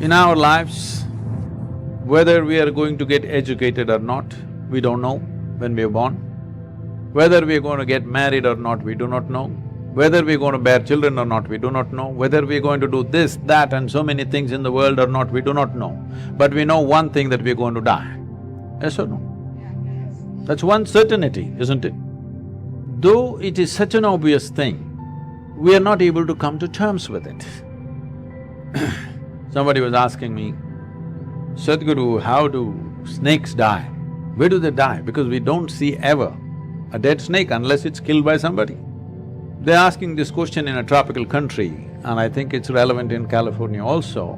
In our lives, whether we are going to get educated or not, we don't know when we are born. Whether we are going to get married or not, we do not know. Whether we are going to bear children or not, we do not know. Whether we are going to do this, that and so many things in the world or not, we do not know. But we know one thing, that we are going to die. Yes or no? That's one certainty, isn't it? Though it is such an obvious thing, we are not able to come to terms with it. Somebody was asking me, Sadhguru, how do snakes die? Where do they die? Because we don't see ever a dead snake unless it's killed by somebody. They're asking this question in a tropical country, and I think it's relevant in California also,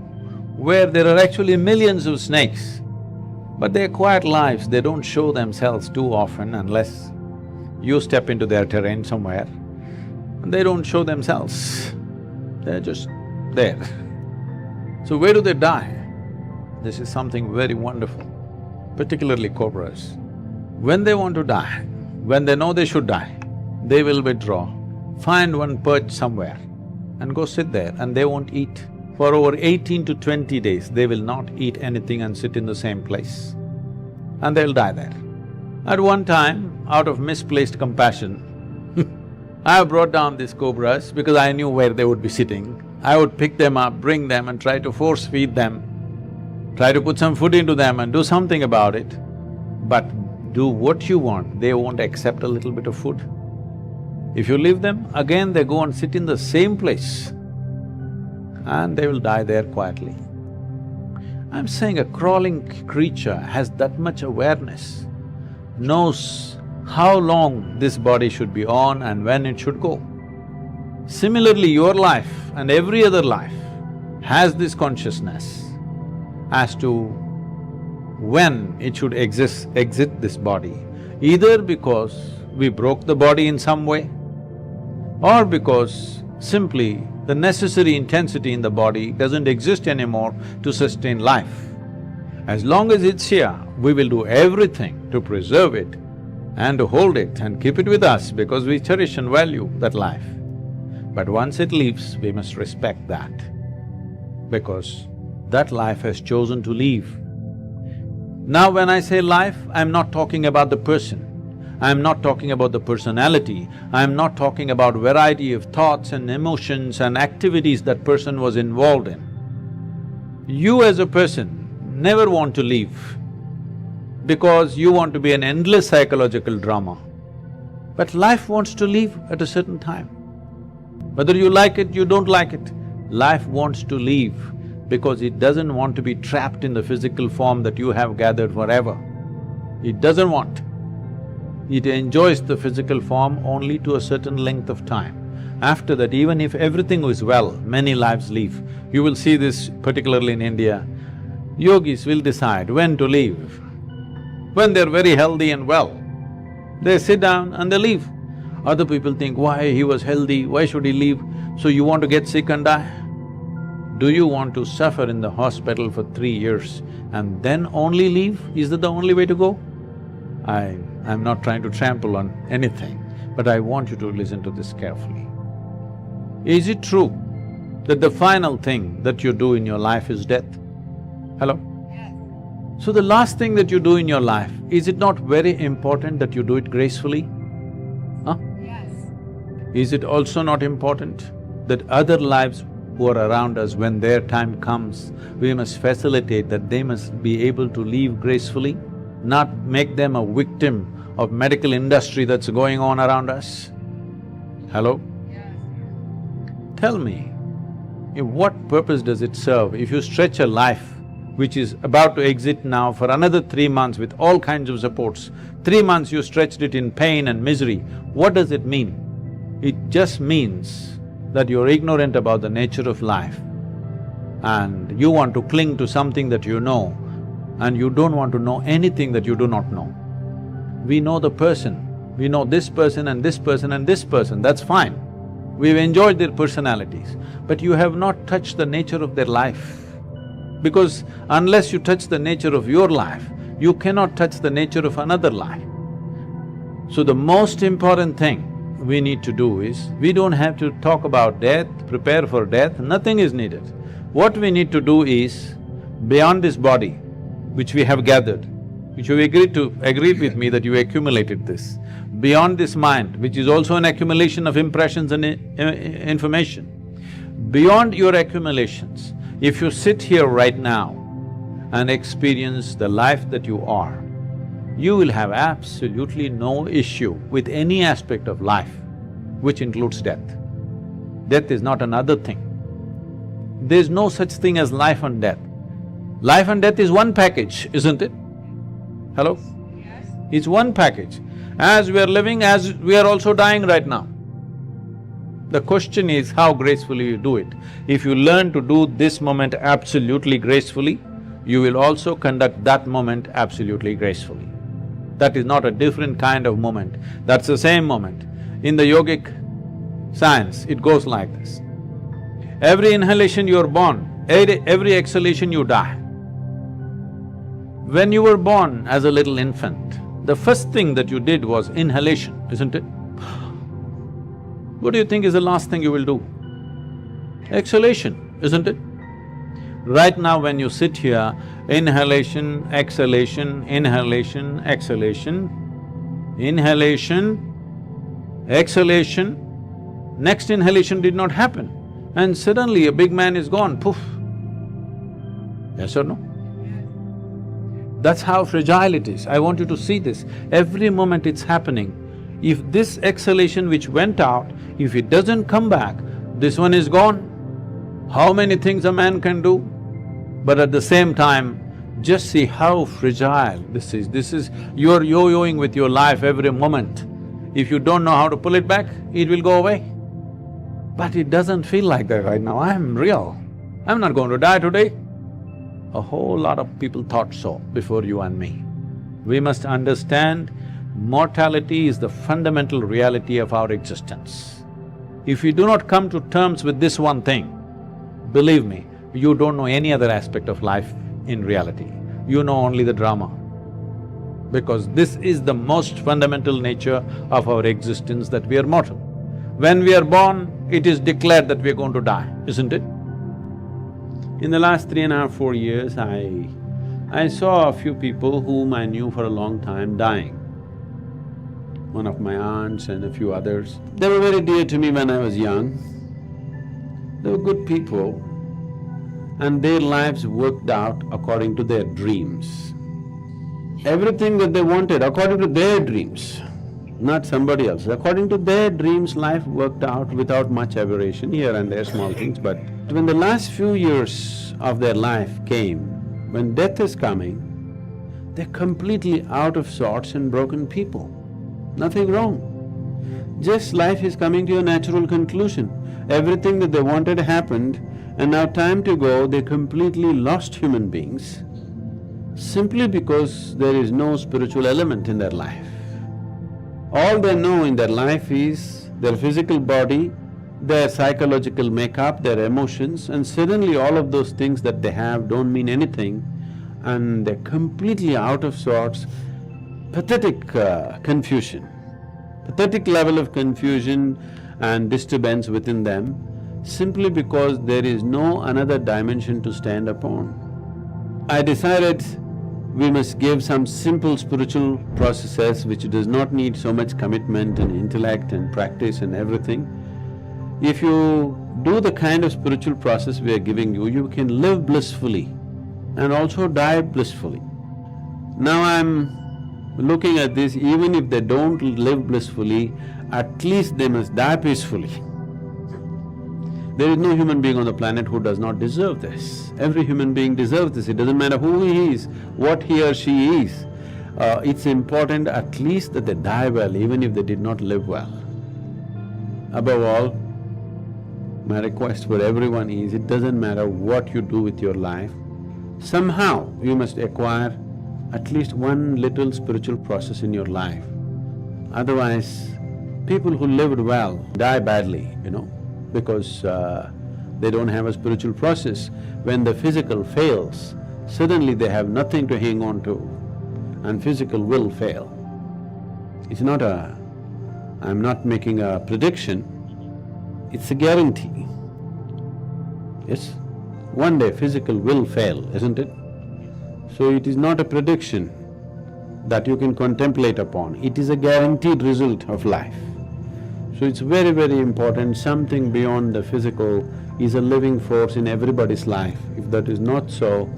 where there are actually millions of snakes, but their quiet lives, they don't show themselves too often unless you step into their terrain somewhere, and they don't show themselves, they're just there. So where do they die? This is something very wonderful, particularly cobras. When they want to die, when they know they should die, they will withdraw, find one perch somewhere and go sit there, and they won't eat. For over 18 to 20 days, they will not eat anything and sit in the same place, and they'll die there. At one time, out of misplaced compassion, I have brought down these cobras because I knew where they would be sitting. I would pick them up, bring them and try to force feed them, try to put some food into them and do something about it. But do what you want, they won't accept a little bit of food. If you leave them, again they go and sit in the same place and they will die there quietly. I'm saying a crawling creature has that much awareness, knows how long this body should be on and when it should go. Similarly, your life and every other life has this consciousness as to when it should exit this body, either because we broke the body in some way, or because simply the necessary intensity in the body doesn't exist anymore to sustain life. As long as it's here, we will do everything to preserve it and to hold it and keep it with us because we cherish and value that life. But once it leaves, we must respect that, because that life has chosen to leave. Now when I say life, I'm not talking about the person, I'm not talking about the personality, I'm not talking about variety of thoughts and emotions and activities that person was involved in. You as a person never want to leave because you want to be an endless psychological drama. But life wants to leave at a certain time. Whether you like it, you don't like it, life wants to leave because it doesn't want to be trapped in the physical form that you have gathered forever. It doesn't want. It enjoys the physical form only to a certain length of time. After that, even if everything is well, many lives leave. You will see this particularly in India. Yogis will decide when to leave. When they're very healthy and well, they sit down and they leave. Other people think, why he was healthy, why should he leave? So you want to get sick and die? Do you want to suffer in the hospital for 3 years and then only leave? Is that the only way to go? I'm not trying to trample on anything, but I want you to listen to this carefully. Is it true that the final thing that you do in your life is death? Hello? Yes. So the last thing that you do in your life, is it not very important that you do it gracefully? Huh? Yes. Is it also not important that other lives who are around us, when their time comes, we must facilitate that they must be able to leave gracefully, not make them a victim of medical industry that's going on around us? Hello? Yes. Tell me, what purpose does it serve if you stretch a life which is about to exit now for another 3 months with all kinds of supports? 3 months you stretched it in pain and misery. What does it mean? It just means that you're ignorant about the nature of life and you want to cling to something that you know and you don't want to know anything that you do not know. We know the person, we know this person and this person and this person, that's fine. We've enjoyed their personalities, but you have not touched the nature of their life. Because unless you touch the nature of your life, you cannot touch the nature of another life. So the most important thing we need to do is, we don't have to talk about death, prepare for death, nothing is needed. What we need to do is, beyond this body, which we have gathered, which you agreed with me that you accumulated this, beyond this mind, which is also an accumulation of impressions and information, beyond your accumulations, if you sit here right now and experience the life that you are, you will have absolutely no issue with any aspect of life, which includes death. Death is not another thing. There's no such thing as life and death. Life and death is one package, isn't it? Hello? Yes. It's one package. As we are living, as we are also dying right now. The question is how gracefully you do it. If you learn to do this moment absolutely gracefully, you will also conduct that moment absolutely gracefully. That is not a different kind of moment, that's the same moment. In the yogic science, it goes like this. Every inhalation you are born, every exhalation you die. When you were born as a little infant, the first thing that you did was inhalation, isn't it? What do you think is the last thing you will do? Exhalation, isn't it? Right now when you sit here, inhalation, exhalation, inhalation, exhalation, inhalation, exhalation, next inhalation did not happen, and suddenly a big man is gone, poof. Yes or no? That's how fragile it is. I want you to see this. Every moment it's happening. If this exhalation which went out, if it doesn't come back, this one is gone. How many things a man can do? But at the same time, just see how fragile this is. You're yo-yoing with your life every moment. If you don't know how to pull it back, it will go away. But it doesn't feel like that right now. I'm real. I'm not going to die today. A whole lot of people thought so before you and me. We must understand mortality is the fundamental reality of our existence. If you do not come to terms with this one thing, believe me, you don't know any other aspect of life in reality. You know only the drama. Because this is the most fundamental nature of our existence, that we are mortal. When we are born, it is declared that we are going to die, isn't it? In the last 3.5, 4 years, I saw a few people whom I knew for a long time dying. One of my aunts and a few others. They were very dear to me when I was young. They were good people, and their lives worked out according to their dreams. Everything that they wanted according to their dreams, not somebody else. According to their dreams, life worked out without much aberration, here and there small things, but when the last few years of their life came, when death is coming, they're completely out of sorts and broken people. Nothing wrong. Just life is coming to a natural conclusion. Everything that they wanted happened, and now time to go, they're completely lost human beings, simply because there is no spiritual element in their life. All they know in their life is their physical body, their psychological makeup, their emotions, and suddenly all of those things that they have don't mean anything, and they're completely out of sorts. Pathetic confusion, pathetic level of confusion and disturbance within them, simply because there is no another dimension to stand upon. I decided we must give some simple spiritual processes which does not need so much commitment and intellect and practice and everything. If you do the kind of spiritual process we are giving you, you can live blissfully and also die blissfully. Now I'm looking at this, even if they don't live blissfully, at least they must die peacefully. There is no human being on the planet who does not deserve this. Every human being deserves this. It doesn't matter who he is, what he or she is. It's important at least that they die well, even if they did not live well. Above all, my request for everyone is, it doesn't matter what you do with your life, somehow you must acquire at least one little spiritual process in your life. Otherwise, people who lived well die badly, because they don't have a spiritual process. When the physical fails, suddenly they have nothing to hang on to, and physical will fail. It's not I'm not making a prediction, it's a guarantee. Yes? one day physical will fail, isn't it? So it is not a prediction that you can contemplate upon, it is a guaranteed result of life. So it's very, very important, something beyond the physical is a living force in everybody's life. If that is not so,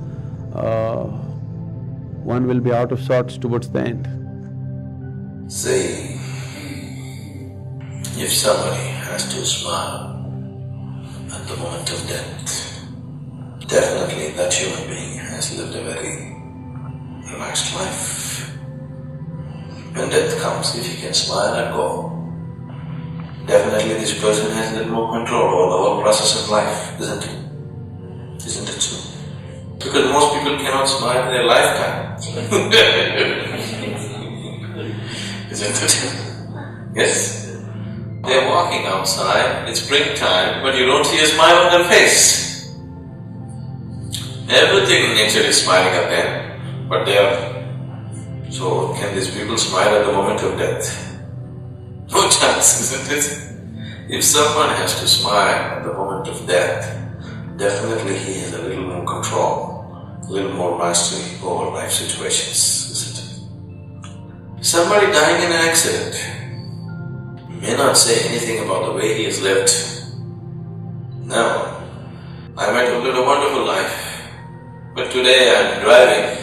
one will be out of sorts towards the end. See, if somebody has to smile at the moment of death, definitely that human being has lived a very relaxed life. When death comes, if he can smile and go, definitely this person has a little more control over the whole process of life, isn't it? Isn't it so? Because most people cannot smile in their lifetime. Isn't it? Yes? They're walking outside, it's springtime, but you don't see a smile on their face. Everything in nature is smiling at them, but they are… So, can these people smile at the moment of death? No chance, isn't it? If someone has to smile at the moment of death, definitely he has a little more control, a little more mastery over life situations, isn't it? Somebody dying in an accident may not say anything about the way he has lived. No, I might have lived a wonderful life, but today I am driving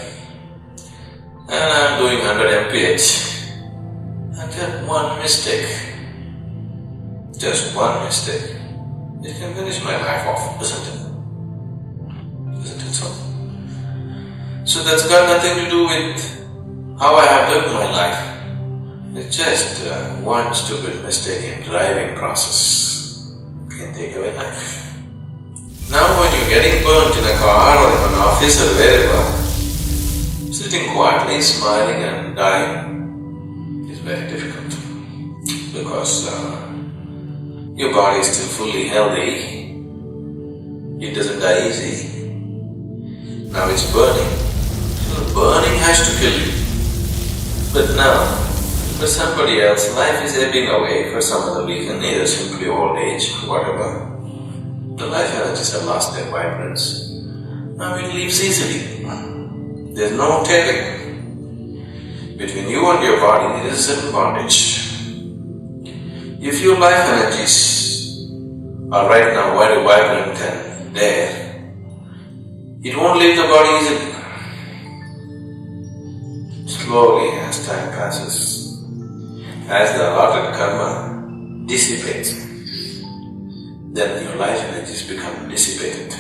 and I am doing 100 mph. And just one mistake, it can finish my life off, isn't it? Isn't it so? So that's got nothing to do with how I have lived my life. It's just one stupid mistake in driving process can take away life. Now when you're getting burnt in a car or in an office or wherever, sitting quietly, smiling and dying is very difficult because your body is still fully healthy, it doesn't die easy. Now it's burning, so burning has to kill you. But now, for somebody else, life is ebbing away for some other reason, either simply old age or whatever. The life energies have lost their vibrance. Now it leaves easily. There's no telling. Between you and your body there is a certain bondage. If your life energies are right now very vibrant and there, it won't leave the body easily. Slowly as time passes, as the allotted karma dissipates, then your life energies become dissipated.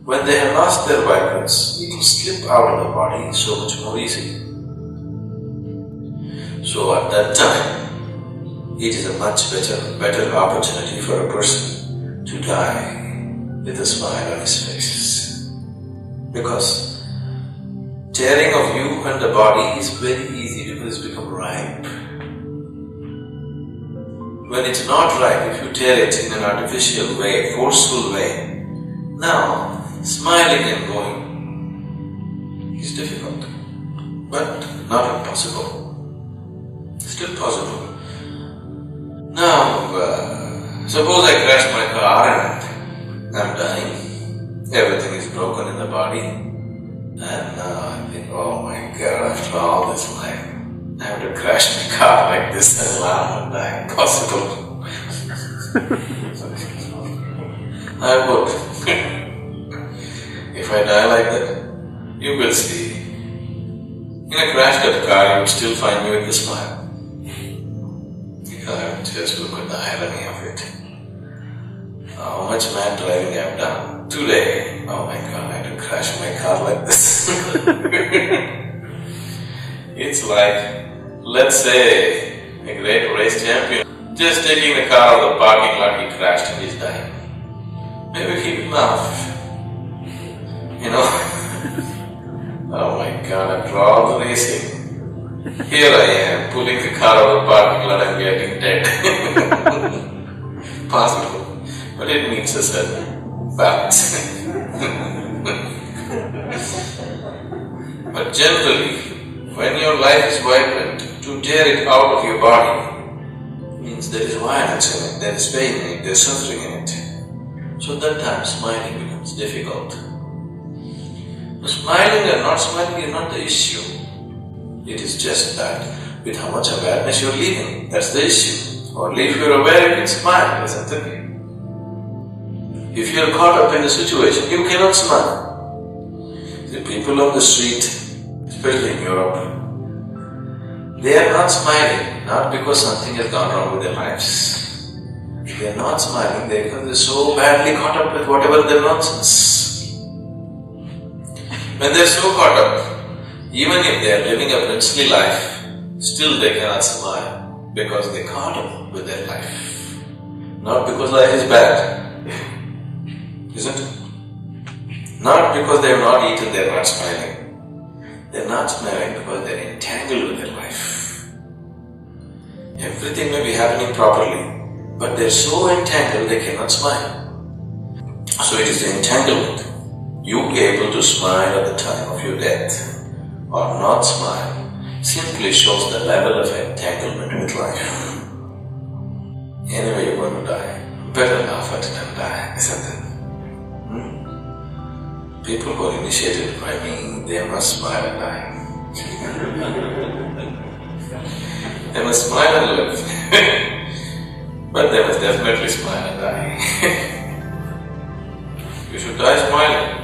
When they have lost their vibrance, it will slip out of the body so much more easily. So at that time, it is a much better opportunity for a person to die with a smile on his face. Because tearing of you and the body is very easy because it's become ripe. When it's not ripe, if you tear it in an artificial way, forceful way, now smiling and going is difficult, but not impossible. Still possible. Now, suppose I crash my car and I'm dying, everything is broken in the body, and now I think, oh my God, after all this life, I have to crash my car like this and now I'm dying. Possible. I would. If I die like that, you will see. In a crashed-up car, you would still find me with a smile. Just look at the irony of it. How much mad driving I've done. Today, oh my God, I had to crash my car like this. It's like, let's say, a great race champion just taking the car out of the parking lot, he crashed and he's dying. Maybe he will laugh. You know, oh my God, after all the racing, here I am, pulling the car out of the parking lot and getting dead. Possible, but it needs a certain balance. But generally, when your life is vibrant, to tear it out of your body means there is violence in it, there is pain in it, there is suffering in it. So at that time, smiling becomes it's difficult. Smiling or not smiling is not the issue. It is just that with how much awareness you're living, that's the issue. Only if you're aware you can smile, isn't it? If you're caught up in a situation, you cannot smile. The people on the street, especially in Europe, they are not smiling, not because something has gone wrong with their lives. They are not smiling because they're so badly caught up with whatever their nonsense. When they're so caught up, even if they are living a princely life, still they cannot smile because they're caught up with their life. Not because life is bad, isn't it? Not because they have not eaten, they're not smiling. They're not smiling because they're entangled with their life. Everything may be happening properly, but they're so entangled they cannot smile. So it is the entanglement. You be able to smile at the time of your death or not smile simply shows the level of entanglement with life. Anyway, you're going to die. Better laugh at it and die, isn't it? People who are initiated by me, they must smile and die. They must smile and live. But they must definitely smile and die. You should die smiling.